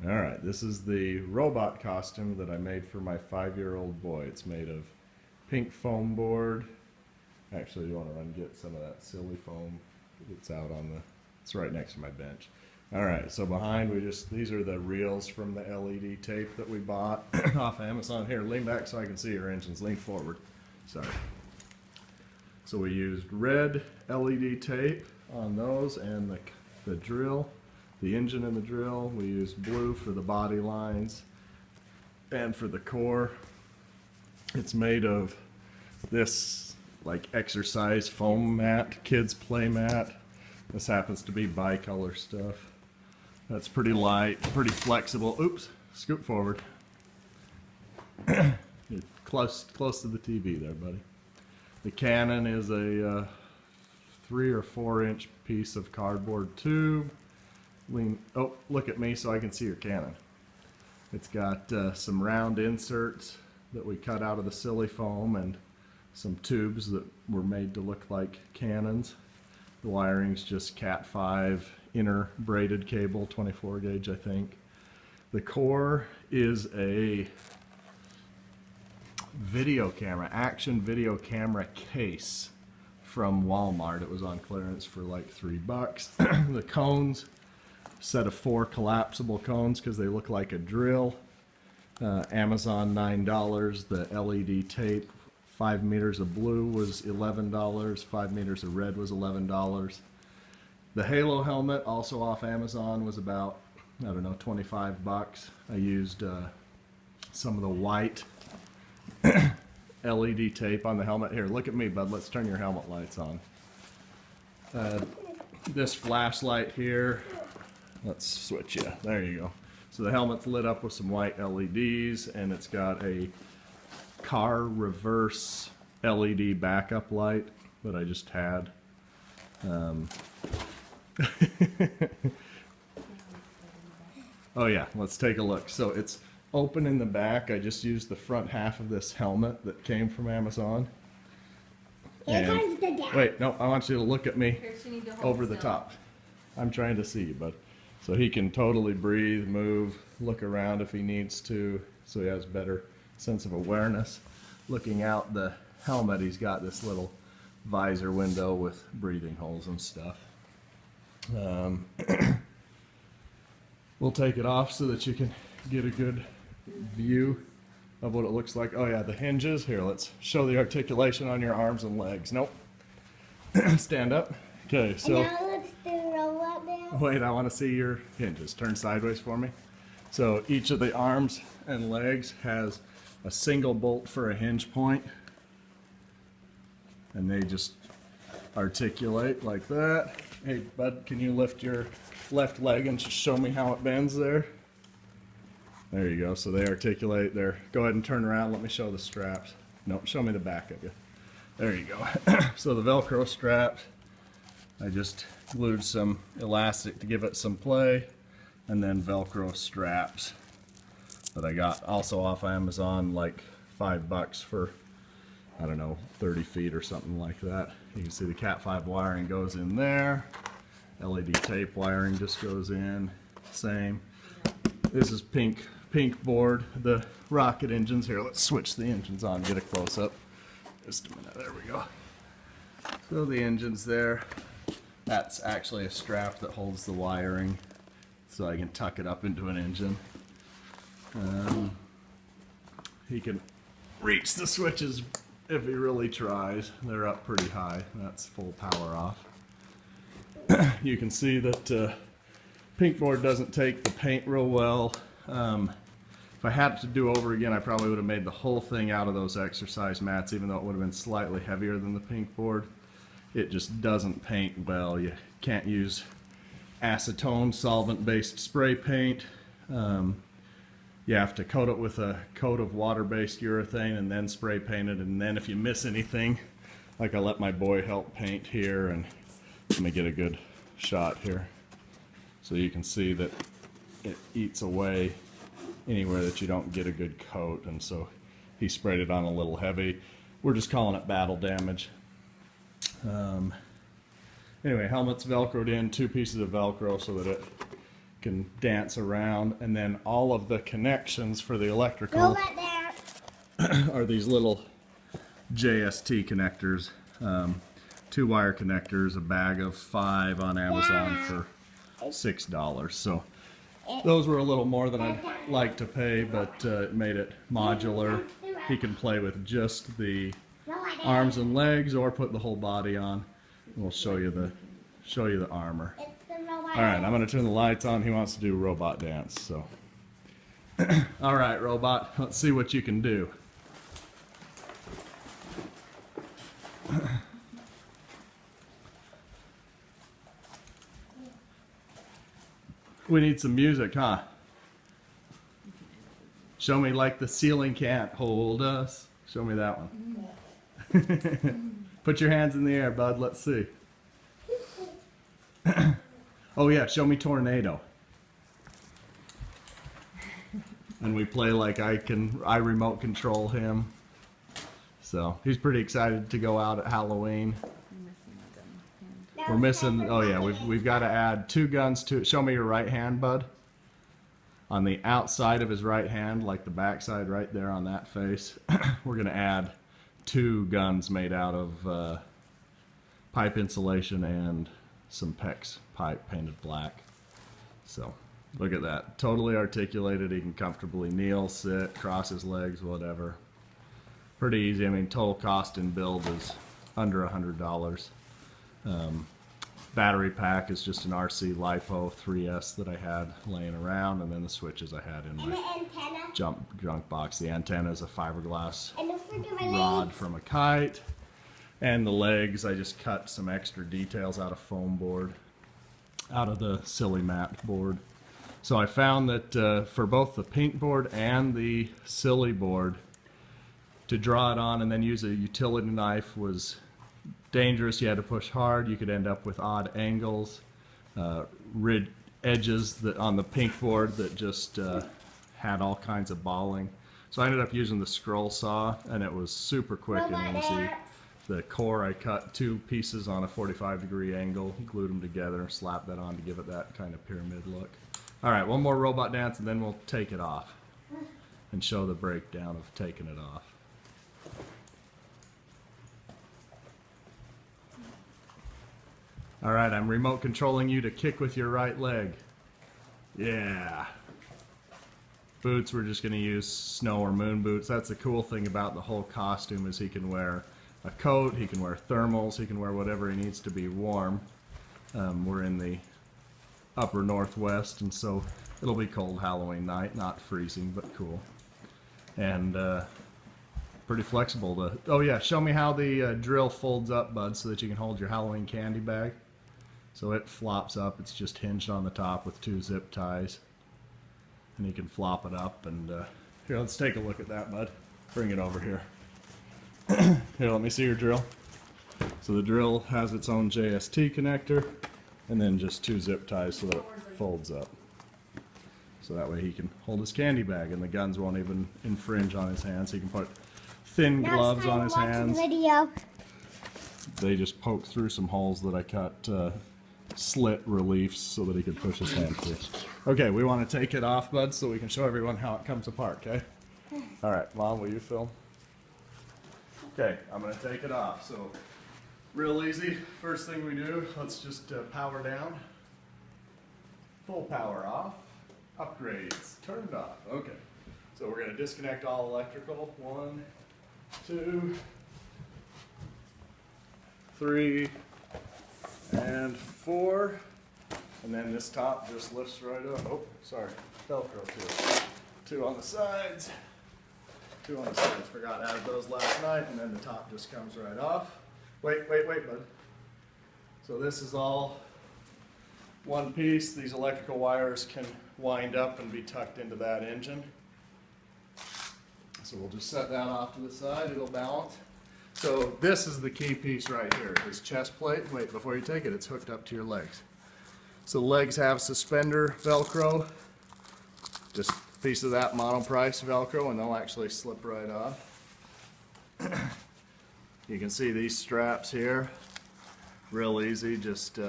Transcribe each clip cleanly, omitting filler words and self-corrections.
Alright, this is the robot costume that I made for my 5-year-old boy. It's made of pink foam board. Actually, you want to run and get some of that silly foam that's out on the, it's right next to my bench. Alright, so behind these are the reels from the LED tape that we bought off Amazon. Here, lean back so I can see your engines. Lean forward. Sorry. So we used red LED tape on those and the drill. The engine and the drill. We used blue for the body lines and for the core. It's made of this like exercise foam mat, kids play mat. This happens to be bicolor stuff. That's pretty light, pretty flexible. Oops, scoot forward. You're close to the TV there, buddy. The cannon is a 3 or 4 inch piece of cardboard tube. Oh, look at me so I can see your cannon. It's got some round inserts that we cut out of the silly foam and some tubes that were made to look like cannons. The wiring's just Cat 5 inner braided cable, 24 gauge I think. The core is a video camera, action video camera case from Walmart. It was on clearance for like $3. The cones, set of 4 collapsible cones because they look like a drill. Amazon $9. The LED tape, 5 meters of blue was $11. 5 meters of red was $11. The Halo helmet, also off Amazon, was about, I don't know, 25 bucks. I used some of the white LED tape on the helmet. Here, look at me, bud. Let's turn your helmet lights on. This flashlight here, let's switch you. There you go. So the helmet's lit up with some white LEDs, and it's got a car reverse LED backup light that I just had. Oh yeah, let's take a look. So it's open in the back. I just used the front half of this helmet that came from Amazon. And, wait, no, I want you to look at me over the top. I'm trying to see you, bud. So he can totally breathe, move, look around if he needs to, so he has better sense of awareness. Looking out the helmet, he's got this little visor window with breathing holes and stuff. We'll take it off so that you can get a good view of what it looks like. Oh yeah, the hinges. Here, let's show the articulation on your arms and legs. Nope. Stand up. Okay, so... And now let's do robot now. Wait, I want to see your hinges. Turn sideways for me. So each of the arms and legs has a single bolt for a hinge point, and they just articulate like that. Hey bud, can you lift your left leg and just show me how it bends there? There you go. So they articulate there. Go ahead and turn around. Let me show the straps. Nope, show me the back of you. There you go. So the Velcro straps, I just glued some elastic to give it some play, and then Velcro straps that I got also off Amazon, like $5 for, I don't know, 30 feet or something like that. You can see the Cat 5 wiring goes in there. LED tape wiring just goes in. Same. This is pink board. The rocket engines. Here, let's switch the engines on. Get a close up. Just a minute. There we go. So the engine's there. That's actually a strap that holds the wiring, so I can tuck it up into an engine. He can reach the switches if he really tries. They're up pretty high. That's full power off. You can see that pink board doesn't take the paint real well. If I had to do over again, I probably would have made the whole thing out of those exercise mats, even though it would have been slightly heavier than the pink board. It just doesn't paint well. You can't use acetone solvent-based spray paint. You have to coat it with a coat of water-based urethane and then spray paint it, and then if you miss anything, like I let my boy help paint here, and let me get a good shot here so you can see that it eats away anywhere that you don't get a good coat, and so he sprayed it on a little heavy. We're just calling it battle damage. Anyway, helmet's velcroed in, 2 pieces of Velcro so that it can dance around, and then all of the connections for the electrical Robot dance. are these little JST connectors, 2-wire connectors, a bag of 5 on Amazon for $6. So those were a little more than I'd like to pay, but it made it modular. He can play with just the arms and legs, or put the whole body on. We'll show you the armor. It's the robot. All right, I'm going to turn the lights on. He wants to do robot dance. So, all right, robot, let's see what you can do. We need some music, huh? Show me like the ceiling can't hold us. Show me that one. Put your hands in the air, bud. Let's see. Oh yeah, show me tornado. And we play like I remote control him. So he's pretty excited to go out at Halloween. We're missing, oh yeah, we've got to add 2 guns to it. Show me your right hand, bud. On the outside of his right hand, like the back side right there on that face, we're going to add 2 guns made out of pipe insulation and some PEX pipe painted black. So look at that, totally articulated. He can comfortably kneel, sit, cross his legs, whatever. Pretty easy. I mean, total cost in build is under $100. Battery pack is just an RC LiPo 3S that I had laying around, and then the switches I had in And the my antenna. junk box. The antenna is a fiberglass And don't forget my rod legs. from a kite. And the legs, I just cut some extra details out of foam board, out of the silly mat board. So I found that for both the pink board and the silly board, to draw it on and then use a utility knife was dangerous. You had to push hard. You could end up with odd angles, rid edges that on the pink board that just had all kinds of balling. So I ended up using the scroll saw, and it was super quick and easy. The core, I cut 2 pieces on a 45-degree angle, glued them together, slapped that on to give it that kind of pyramid look. All right, one more robot dance, and then we'll take it off and show the breakdown of taking it off. All right, I'm remote controlling you to kick with your right leg. Yeah. Boots, we're just going to use snow or moon boots. That's the cool thing about the whole costume, is he can wear a coat, he can wear thermals, he can wear whatever he needs to be warm. We're in the upper northwest, and so it'll be cold Halloween night, not freezing, but cool. And pretty flexible. Oh yeah, show me how the drill folds up, bud, so that you can hold your Halloween candy bag. So it flops up. It's just hinged on the top with 2 zip ties, and you can flop it up. And here, let's take a look at that, bud. Bring it over here. Here, let me see your drill. So the drill has its own JST connector, and then just 2 zip ties so that it folds up. So that way he can hold his candy bag, and the guns won't even infringe on his hands. He can put thin gloves on his hands. Video. They just poke through some holes that I cut slit reliefs so that he could push his hand through. Okay, we want to take it off, bud, so we can show everyone how it comes apart, okay? All right, Mom, will you film? Okay, I'm going to take it off. So, real easy. First thing we do, let's just power down. Full power off. Upgrades turned off. Okay, so we're going to disconnect all electrical. 1, 2, 3, and 4. And then this top just lifts right up. Oh, sorry, Velcro too. 2 on the sides. 2 on the sides. Forgot to add those last night. And then the top just comes right off. Wait, bud. So this is all one piece. These electrical wires can wind up and be tucked into that engine. So we'll just set that off to the side. It'll balance. So this is the key piece right here, his chest plate. Wait, before you take it, it's hooked up to your legs. So the legs have suspender Velcro, just a piece of that monoprice Velcro, and they'll actually slip right off. You can see these straps here, real easy, just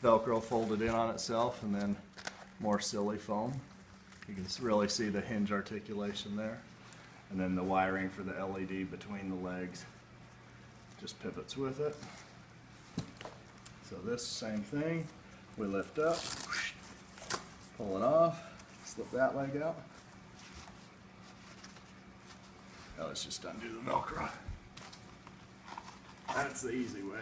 Velcro folded in on itself, and then more silly foam. You can really see the hinge articulation there. And then the wiring for the LED between the legs just pivots with it. So this same thing, we lift up, pull it off, slip that leg out. Now let's just undo the Velcro. That's the easy way.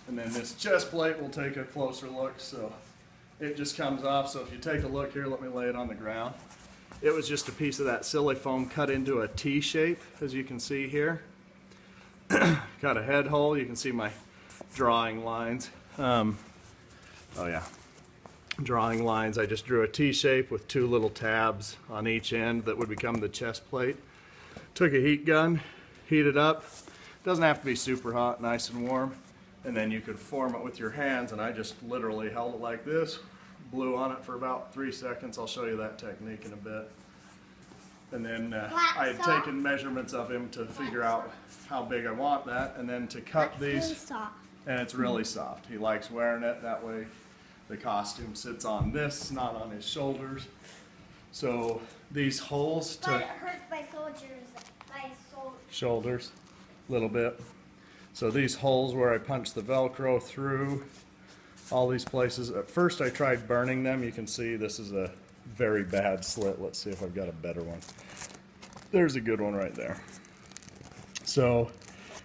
And then this chest plate, we'll take a closer look. So it just comes off. So if you take a look here, let me lay it on the ground. It was just a piece of that silly foam cut into a T shape, as you can see here. Got a head hole. You can see my drawing lines. Oh yeah, drawing lines. I just drew a T shape with 2 little tabs on each end that would become the chest plate. Took a heat gun, heat it up. Doesn't have to be super hot, nice and warm. And then you could form it with your hands, and I just literally held it like this, blew on it for about 3 seconds. I'll show you that technique in a bit. And then I had taken measurements of him to figure out how big I want that, and then to cut these, and it's really soft. He likes wearing it, that way the costume sits on this, not on his shoulders. So these holes But it hurts my shoulders a little bit. So these holes where I punch the Velcro through, all these places. At first I tried burning them. You can see this is a very bad slit. Let's see if I've got a better one. There's a good one right there. So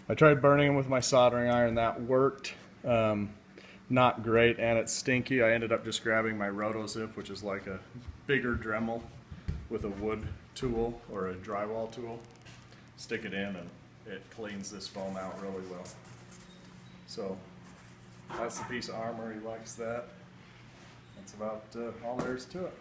I tried burning them with my soldering iron. That worked. Not great, and it's stinky. I ended up just grabbing my Roto-Zip, which is like a bigger Dremel with a wood tool or a drywall tool. Stick it in and it cleans this foam out really well. So that's the piece of armor. He likes that. That's about all there is to it.